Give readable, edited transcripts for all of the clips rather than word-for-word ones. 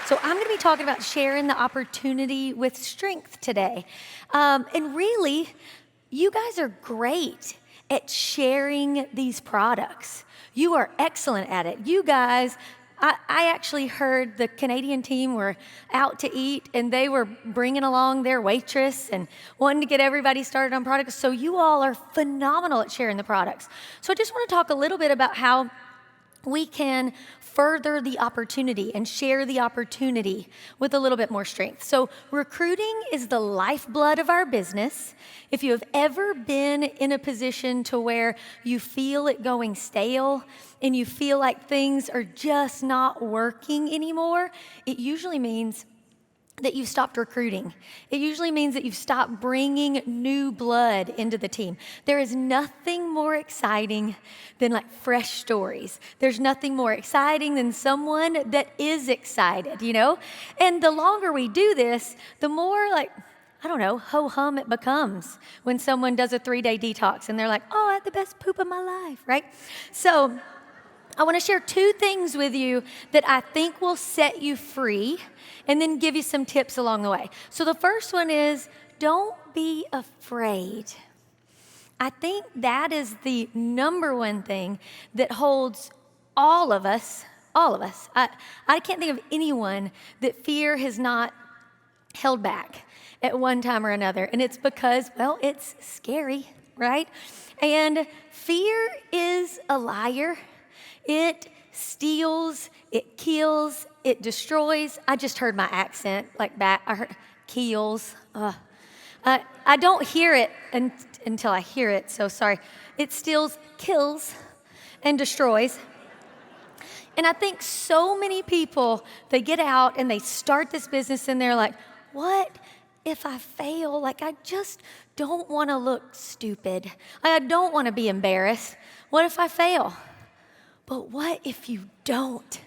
So I'm going to be talking about sharing the opportunity with strength today. And really, you guys are great at sharing these products. You are excellent at it. You guys, I actually heard the Canadian team were out to eat and they were bringing along their waitress and wanting to get everybody started on products. So you all are phenomenal at sharing the products. So I just want to talk a little bit about how we can further the opportunity and share the opportunity with a little bit more strength. So recruiting is the lifeblood of our business. If you have ever been in a position to where you feel it going stale and you feel like things are just not working anymore, it usually means that you've stopped recruiting. It usually means that you've stopped bringing new blood into the team. There is nothing more exciting than like fresh stories. There's nothing more exciting than someone that is excited, you know? And the longer we do this, the more like, I don't know, ho-hum it becomes when someone does a 3-day detox and they're like, oh, I had the best poop of my life, right? So I want to share 2 things with you that I think will set you free and then give you some tips along the way. So the first one is don't be afraid. I think that is the number one thing that holds all of us. I can't think of anyone that fear has not held back at one time or another. And it's because, well, it's scary, right? And fear is a liar. It steals, it kills, it destroys. I just heard my accent like back. I heard kills. I don't hear it until I hear it, so sorry. It steals, kills, and destroys. And I think so many people, they get out and they start this business and they're like, what if I fail? Like, I just don't want to look stupid. I don't want to be embarrassed. What if I fail? But what if you don't?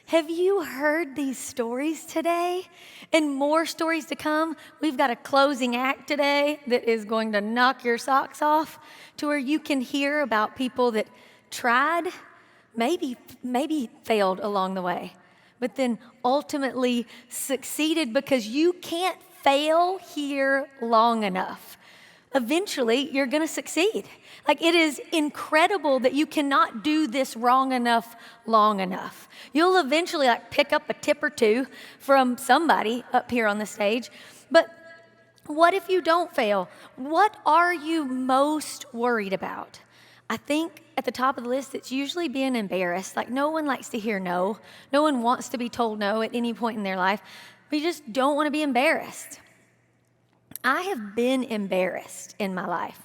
Have you heard these stories today? And more stories to come. We've got a closing act today that is going to knock your socks off to where you can hear about people that tried, maybe failed along the way, but then ultimately succeeded because you can't fail here long enough. Eventually, you're going to succeed. Like, it is incredible that you cannot do this wrong enough long enough. You'll eventually like pick up a tip or two from somebody up here on the stage. But what if you don't fail? What are you most worried about? I think at the top of the list, it's usually being embarrassed. Like, no one likes to hear no. No one wants to be told no at any point in their life. We just don't want to be embarrassed. I have been embarrassed in my life.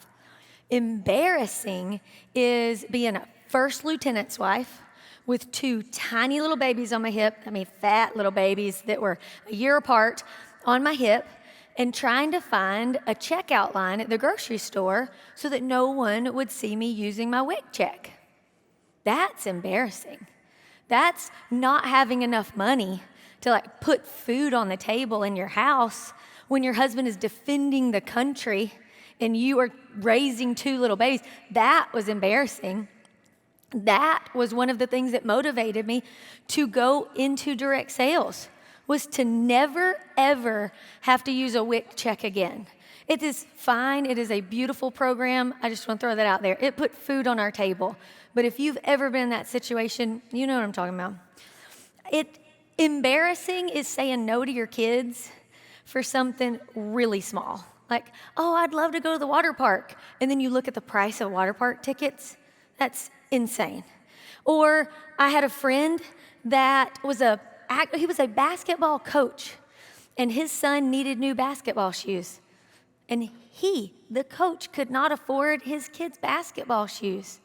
Embarrassing is being a first lieutenant's wife with 2 tiny little babies on my hip, fat little babies that were a year apart on my hip, and trying to find a checkout line at the grocery store so that no one would see me using my WIC check. That's embarrassing. That's not having enough money to like put food on the table in your house when your husband is defending the country and you are raising 2 little babies. That was embarrassing. That was one of the things that motivated me to go into direct sales, was to never, ever have to use a WIC check again. It is fine. It is a beautiful program. I just want to throw that out there. It put food on our table. But if you've ever been in that situation, you know what I'm talking about. Embarrassing is saying no to your kids for something really small. Like, oh, I'd love to go to the water park. And then you look at the price of water park tickets. That's insane. Or I had a friend that he was a basketball coach, and his son needed new basketball shoes. And the coach, could not afford his kids' basketball shoes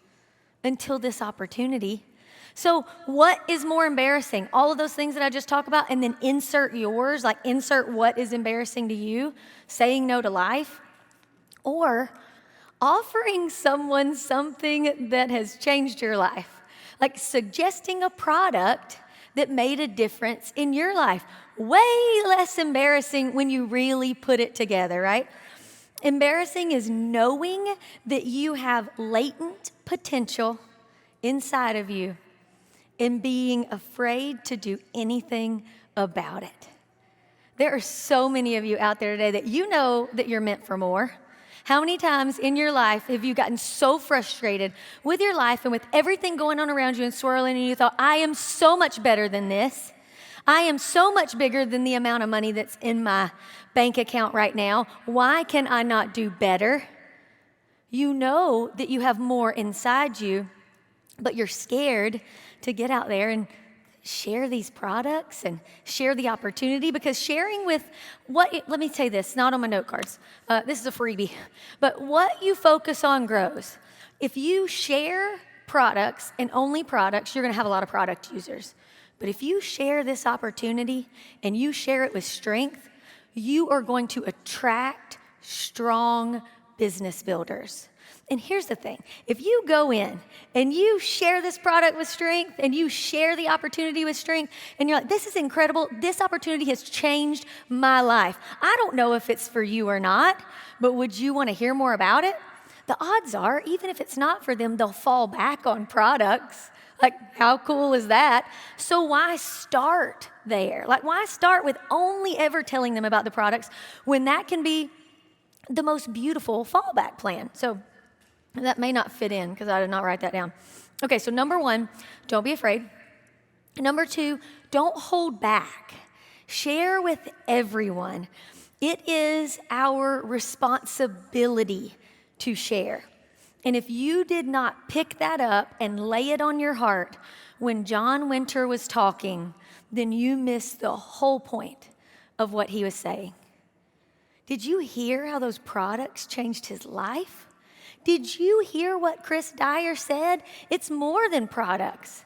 until this opportunity. So what is more embarrassing? All of those things that I just talked about, and then insert yours, like insert what is embarrassing to you, saying no to life, or offering someone something that has changed your life, like suggesting a product that made a difference in your life. Way less embarrassing when you really put it together, right? Embarrassing is knowing that you have latent potential inside of you and being afraid to do anything about it. There are so many of you out there today that you know that you're meant for more. How many times in your life have you gotten so frustrated with your life and with everything going on around you and swirling, and you thought, I am so much better than this. I am so much bigger than the amount of money that's in my bank account right now. Why can I not do better? You know that you have more inside you, but you're scared to get out there and share these products and share the opportunity, because sharing with let me say this, not on my note cards. This is a freebie, but what you focus on grows. If you share products and only products, you're going to have a lot of product users. But if you share this opportunity and you share it with strength, you are going to attract strong business builders. And here's the thing. If you go in and you share this product with strength and you share the opportunity with strength and you're like, this is incredible. This opportunity has changed my life. I don't know if it's for you or not, but would you want to hear more about it? The odds are, even if it's not for them, they'll fall back on products. Like, how cool is that? So why start there? Like, why start with only ever telling them about the products when that can be the most beautiful fallback plan? So that may not fit in because I did not write that down. Okay, so number 1, don't be afraid. Number 2, don't hold back. Share with everyone. It is our responsibility to share. And if you did not pick that up and lay it on your heart when John Winter was talking, then you missed the whole point of what he was saying. Did you hear how those products changed his life? Did you hear what Chris Dyer said? It's more than products.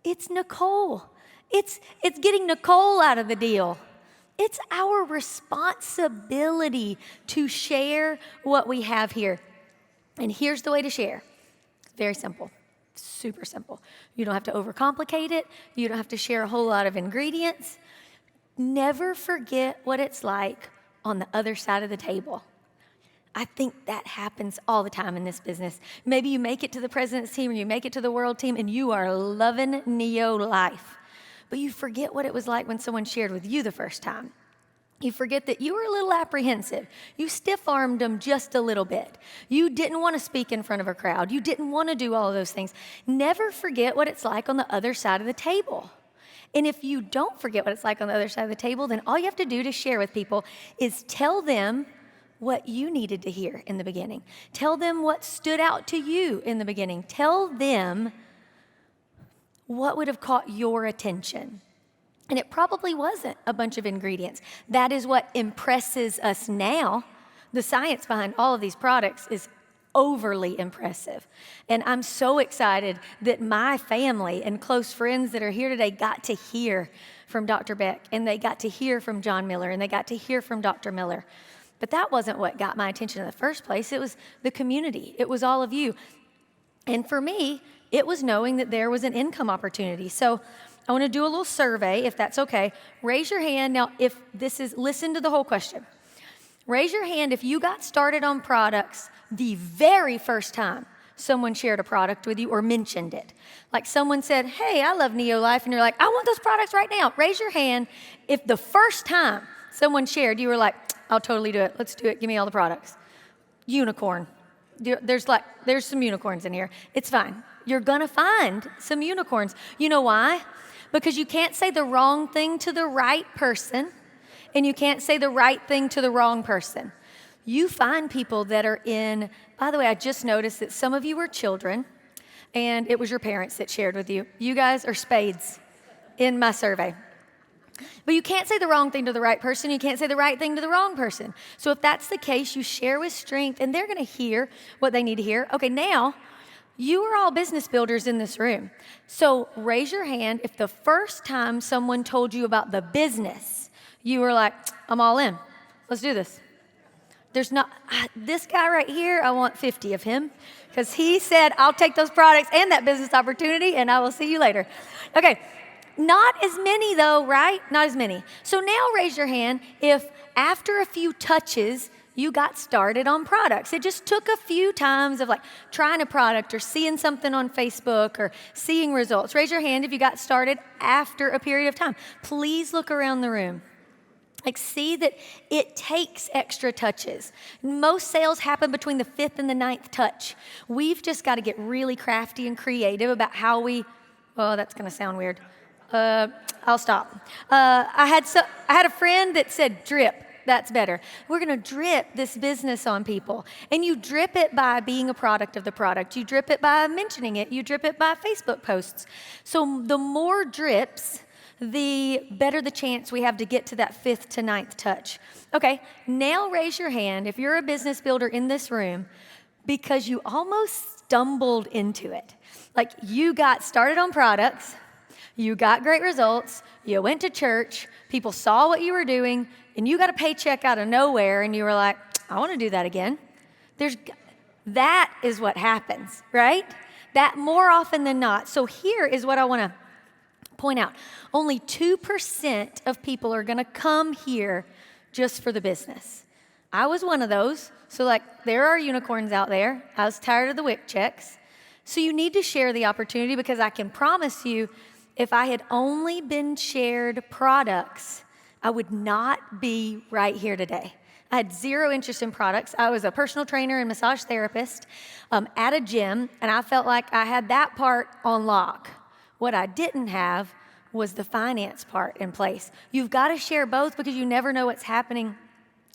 It's Nicole. It's getting Nicole out of the deal. It's our responsibility to share what we have here. And here's the way to share. Very simple, super simple. You don't have to overcomplicate it. You don't have to share a whole lot of ingredients. Never forget what it's like on the other side of the table. I think that happens all the time in this business. Maybe you make it to the president's team or you make it to the world team and you are loving Neo life. But you forget what it was like when someone shared with you the first time. You forget that you were a little apprehensive. You stiff-armed them just a little bit. You didn't want to speak in front of a crowd. You didn't want to do all of those things. Never forget what it's like on the other side of the table. And if you don't forget what it's like on the other side of the table, then all you have to do to share with people is tell them what you needed to hear in the beginning. Tell them what stood out to you in the beginning. Tell them what would have caught your attention. And it probably wasn't a bunch of ingredients. That is what impresses us now. The science behind all of these products is overly impressive. And I'm so excited that my family and close friends that are here today got to hear from Dr. Beck, and they got to hear from John Miller, and they got to hear from Dr. Miller. But that wasn't what got my attention in the first place. It was the community. It was all of you. And for me, it was knowing that there was an income opportunity. So I want to do a little survey, if that's okay. Raise your hand. Now, if this is, listen to the whole question. Raise your hand if you got started on products the very first time someone shared a product with you or mentioned it. Like someone said, hey, I love Neo Life, and you're like, I want those products right now. Raise your hand if the first time someone shared, you were like, I'll totally do it. Let's do it. Give me all the products. Unicorn. There's some unicorns in here. It's fine. You're going to find some unicorns. You know why? Because you can't say the wrong thing to the right person, and you can't say the right thing to the wrong person. You find people that are in, by the way, I just noticed that some of you were children, and it was your parents that shared with you. You guys are spades in my survey. But you can't say the wrong thing to the right person. You can't say the right thing to the wrong person. So if that's the case, you share with strength, and they're going to hear what they need to hear. Okay, now, you are all business builders in this room. So raise your hand if the first time someone told you about the business, you were like, I'm all in. Let's do this. There's not, this guy right here, I want 50 of him because he said, I'll take those products and that business opportunity, and I will see you later. Okay. Not as many though, right? Not as many. So now raise your hand if after a few touches, you got started on products. It just took a few times of like trying a product or seeing something on Facebook or seeing results. Raise your hand if you got started after a period of time. Please look around the room. Like, see that it takes extra touches. Most sales happen between the 5th and the 9th touch. We've just got to get really crafty and creative about how oh, that's going to sound weird. I'll stop. I had a friend that said drip. That's better. We're going to drip this business on people. And you drip it by being a product of the product. You drip it by mentioning it. You drip it by Facebook posts. So the more drips, the better the chance we have to get to that 5th to 9th touch. Okay, now raise your hand if you're a business builder in this room because you almost stumbled into it. Like, you got started on products, you got great results, you went to church, people saw what you were doing, and you got a paycheck out of nowhere, and you were like, I want to do that again. That is what happens, right? That more often than not. So here is what I want to point out. Only 2% of people are going to come here just for the business. I was one of those. So like, there are unicorns out there. I was tired of the WIC checks. So you need to share the opportunity, because I can promise you, if I had only been shared products, I would not be right here today. I had zero interest in products. I was a personal trainer and massage therapist at a gym, and I felt like I had that part on lock. What I didn't have was the finance part in place. You've got to share both, because you never know what's happening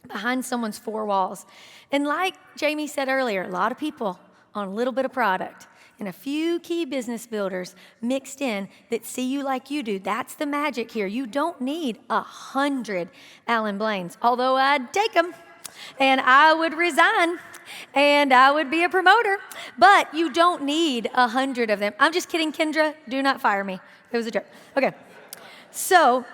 behind someone's four walls. And like Jamie said earlier, a lot of people on a little bit of product and a few key business builders mixed in that see you like you do. That's the magic here. You don't need 100 Alan Blaines, although I'd take them and I would resign and I would be a promoter, but you don't need 100 of them. I'm just kidding, Kendra. Do not fire me. It was a joke. Okay. So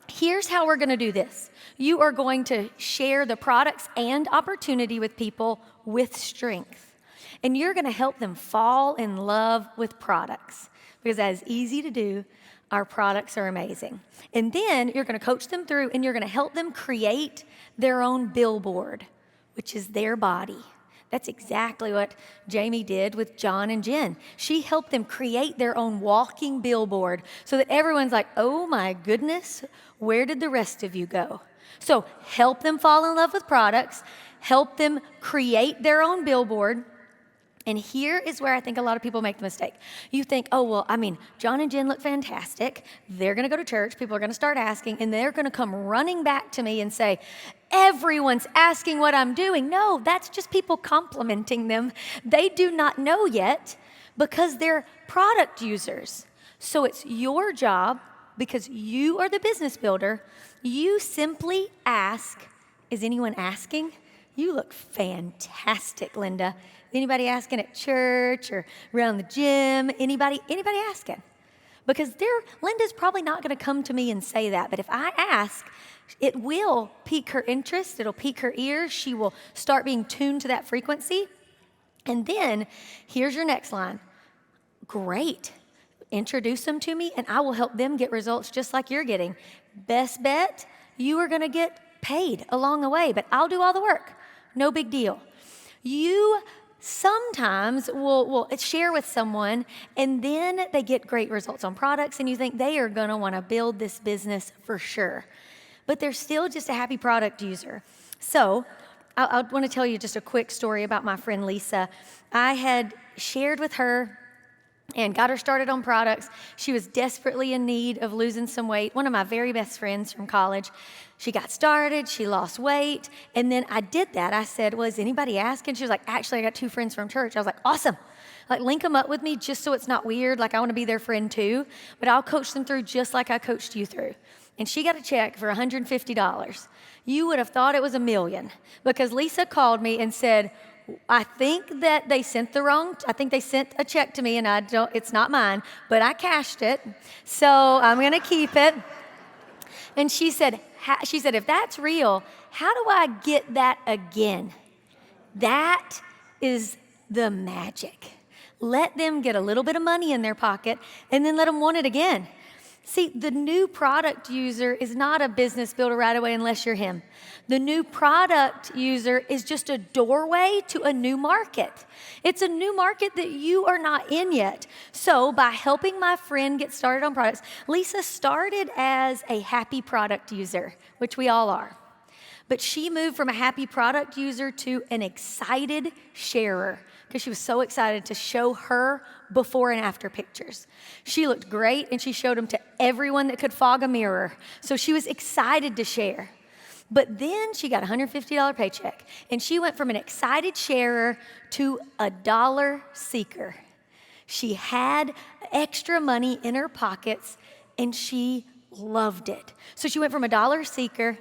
here's how we're going to do this. You are going to share the products and opportunity with people with strength. And you're going to help them fall in love with products, because that is easy to do. Our products are amazing. And then you're going to coach them through, and you're going to help them create their own billboard, which is their body. That's exactly what Jamie did with John and Jen. She helped them create their own walking billboard so that everyone's like, oh my goodness, where did the rest of you go? So help them fall in love with products, help them create their own billboard. And here is where I think a lot of people make the mistake. You think, oh, well, John and Jen look fantastic. They're going to go to church. People are going to start asking, and they're going to come running back to me and say, everyone's asking what I'm doing. No, that's just people complimenting them. They do not know yet because they're product users. So it's your job, because you are the business builder. You simply ask, is anyone asking? You look fantastic, Linda. Anybody asking at church or around the gym? Anybody asking? Because Linda's probably not going to come to me and say that. But if I ask, it will pique her interest. It'll pique her ears. She will start being tuned to that frequency. And then here's your next line. Great. Introduce them to me, and I will help them get results just like you're getting. Best bet, you are going to get paid along the way, but I'll do all the work. No big deal. You sometimes will share with someone, and then they get great results on products, and you think they are going to want to build this business for sure. But they're still just a happy product user. So I want to tell you just a quick story about my friend Lisa. I had shared with her and got her started on products. She was desperately in need of losing some weight. One of my very best friends from college. She got started, she lost weight, and then I did that. I said, well, is anybody asking? She was like, actually, I got 2 friends from church. I was like, awesome. Like, link them up with me just so it's not weird. Like, I want to be their friend too, but I'll coach them through just like I coached you through. And she got a check for $150. You would have thought it was $1 million, because Lisa called me and said, I think that they sent a check to me, and it's not mine, but I cashed it, so I'm going to keep it. And she said, if that's real, how do I get that again? That is the magic. Let them get a little bit of money in their pocket, and then let them want it again. See, the new product user is not a business builder right away unless you're him. The new product user is just a doorway to a new market. It's a new market that you are not in yet. So by helping my friend get started on products, Lisa started as a happy product user, which we all are. But she moved from a happy product user to an excited sharer because she was so excited to show her before and after pictures. She looked great, and she showed them to everyone that could fog a mirror. So she was excited to share. But then she got a $150 paycheck, and she went from an excited sharer to a dollar seeker. She had extra money in her pockets, and she loved it. So she went from a dollar seeker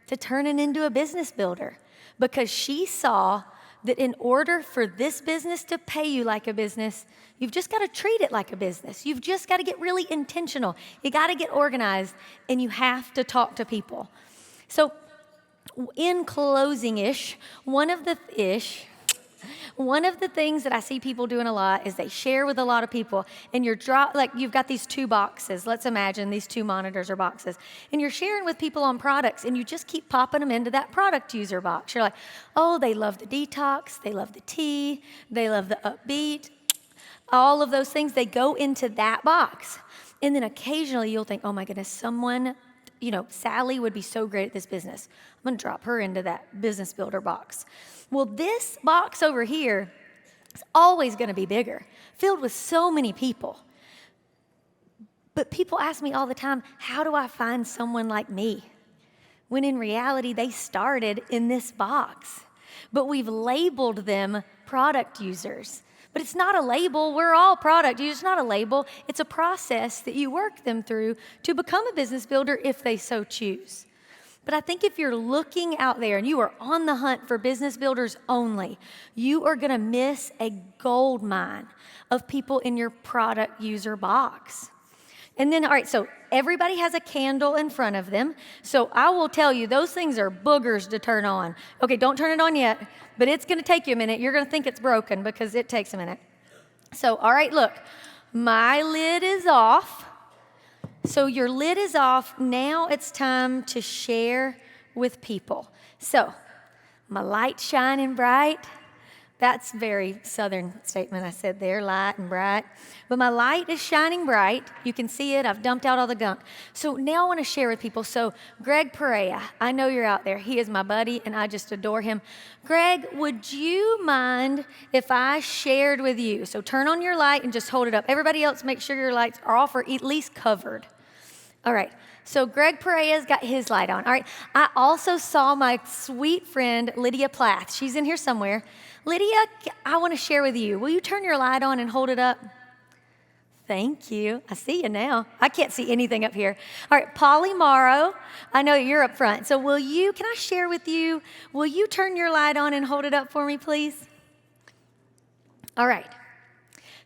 to turning into a business builder because she saw that in order for this business to pay you like a business, you've just got to treat it like a business. You've just got to get really intentional. You got to get organized, and you have to talk to people. So in closing-ish, one of the things that I see people doing a lot is they share with a lot of people, and you've got these two boxes. Let's imagine these two monitors or boxes, and you're sharing with people on products, and you just keep popping them into that product user box. You're like, oh, they love the detox, they love the tea, they love the upbeat, all of those things, they go into that box. And then occasionally you'll think, oh my goodness, someone, Sally would be so great at this business. I'm going to drop her into that business builder box. Well, this box over here is always going to be bigger, filled with so many people. But people ask me all the time, how do I find someone like me? When in reality, they started in this box. But we've labeled them product users. But it's not a label. We're all product users. It's not a label. It's a process that you work them through to become a business builder if they so choose. But I think if you're looking out there and you are on the hunt for business builders only, you are going to miss a gold mine of people in your product user box. And then, all right, so everybody has a candle in front of them. So I will tell you, those things are boogers to turn on. Okay, don't turn it on yet, but it's going to take you a minute. You're going to think it's broken because it takes a minute. So, all right, look, my lid is off. So your lid is off. Now it's time to share with people. So my light's shining bright. That's a very southern statement I said there, light and bright. But my light is shining bright. You can see it. I've dumped out all the gunk. So now I want to share with people. So Greg Perea, I know you're out there. He is my buddy, and I just adore him. Greg, would you mind if I shared with you? So turn on your light and just hold it up. Everybody else, make sure your lights are off or at least covered. All right. So Greg Perea's got his light on. All right. I also saw my sweet friend, Lydia Plath. She's in here somewhere. Lydia, I want to share with you. Will you turn your light on and hold it up? Thank you. I see you now. I can't see anything up here. All right, Polly Morrow, I know you're up front. So can I share with you? Will you turn your light on and hold it up for me, please? All right.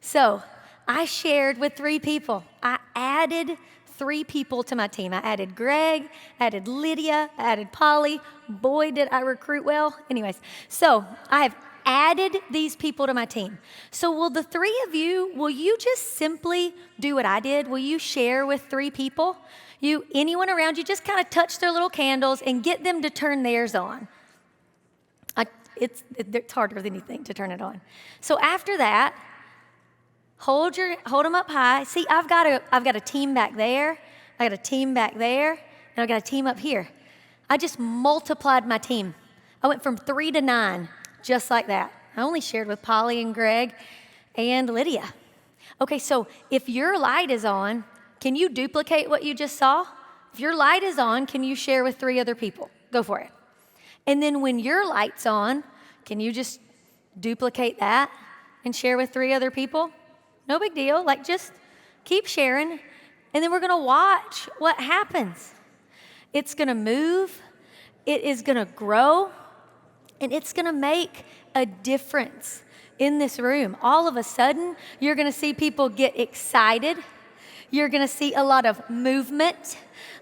So I shared with 3 people. I added 3 people to my team. I added Greg, added Lydia, added Polly. Boy, did I recruit well. Anyways, so I have added these people to my team. So will the 3 of you, will you just simply do what I did? Will you share with 3 people? Anyone around you, just kind of touch their little candles and get them to turn theirs on. It's harder than anything to turn it on. So after that, hold them up high. See, I've got a team back there. I got a team back there, and I've got a team up here. I just multiplied my team. I went from 3 to 9, just like that. I only shared with Polly and Greg and Lydia. Okay, so if your light is on, can you duplicate what you just saw? If your light is on, can you share with 3 other people? Go for it. And then when your light's on, can you just duplicate that and share with 3 other people? No big deal. Just keep sharing, and then we're going to watch what happens. It's going to move. It is going to grow, and it's going to make a difference in this room. All of a sudden, you're going to see people get excited. You're going to see a lot of movement,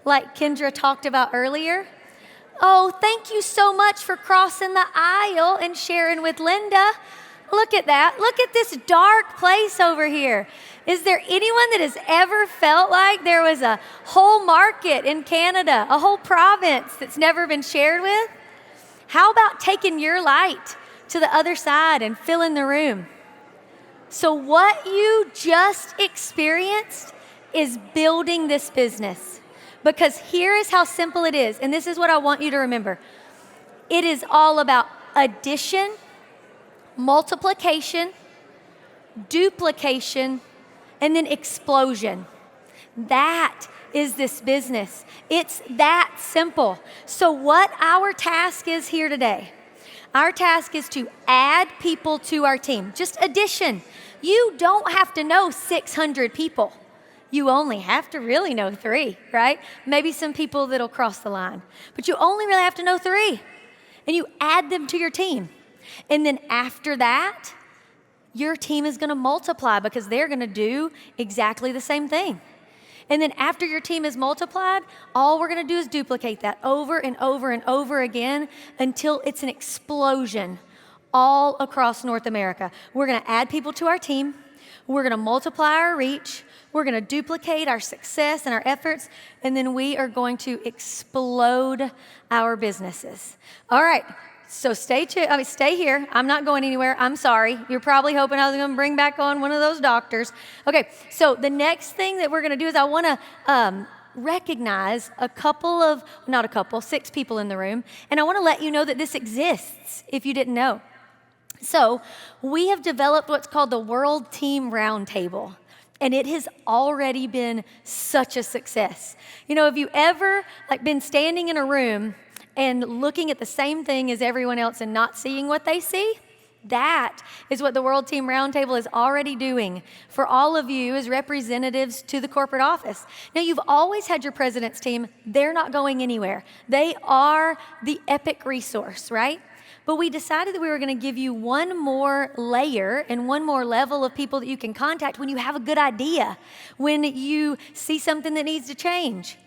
like Kendra talked about earlier. Oh, thank you so much for crossing the aisle and sharing with Linda. Look at that. Look at this dark place over here. Is there anyone that has ever felt like there was a whole market in Canada, a whole province that's never been shared with? How about taking your light to the other side and filling the room? So what you just experienced is building this business. Because here is how simple it is, and this is what I want you to remember. It is all about addition, multiplication, duplication, and then explosion. That is this business. It's that simple. So what our task is here today, our task is to add people to our team. Just addition. You don't have to know 600 people. You only have to really know 3, right? Maybe some people that'll cross the line. But you only really have to know 3. And you add them to your team. And then after that, your team is going to multiply because they're going to do exactly the same thing. And then after your team is multiplied, all we're going to do is duplicate that over and over and over again until it's an explosion all across North America. We're going to add people to our team. We're going to multiply our reach. We're going to duplicate our success and our efforts, and then we are going to explode our businesses. All right, so stay here. I'm not going anywhere. I'm sorry. You're probably hoping I was going to bring back on one of those doctors. Okay, so the next thing that we're going to do is I want to recognize 6 people in the room, and I want to let you know that this exists if you didn't know. So we have developed what's called the World Team Roundtable. And it has already been such a success. You know, have you ever been standing in a room and looking at the same thing as everyone else and not seeing what they see? That is what the World Team Roundtable is already doing for all of you as representatives to the corporate office. Now, you've always had your president's team. They're not going anywhere. They are the epic resource, right? But we decided that we were going to give you one more layer and one more level of people that you can contact when you have a good idea, when you see something that needs to change.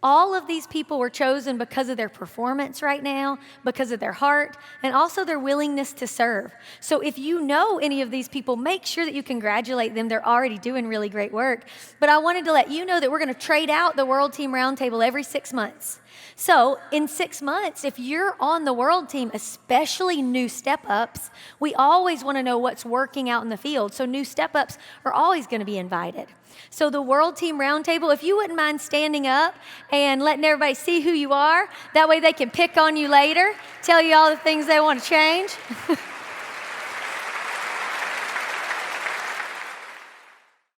All of these people were chosen because of their performance right now, because of their heart, and also their willingness to serve. So if you know any of these people, make sure that you congratulate them. They're already doing really great work. But I wanted to let you know that we're going to trade out the World Team Roundtable every 6 months. So in 6 months, if you're on the World Team, especially new step-ups, we always want to know what's working out in the field. So new step-ups are always going to be invited. So the World Team Roundtable, if you wouldn't mind standing up and letting everybody see who you are, that way they can pick on you later, tell you all the things they want to change.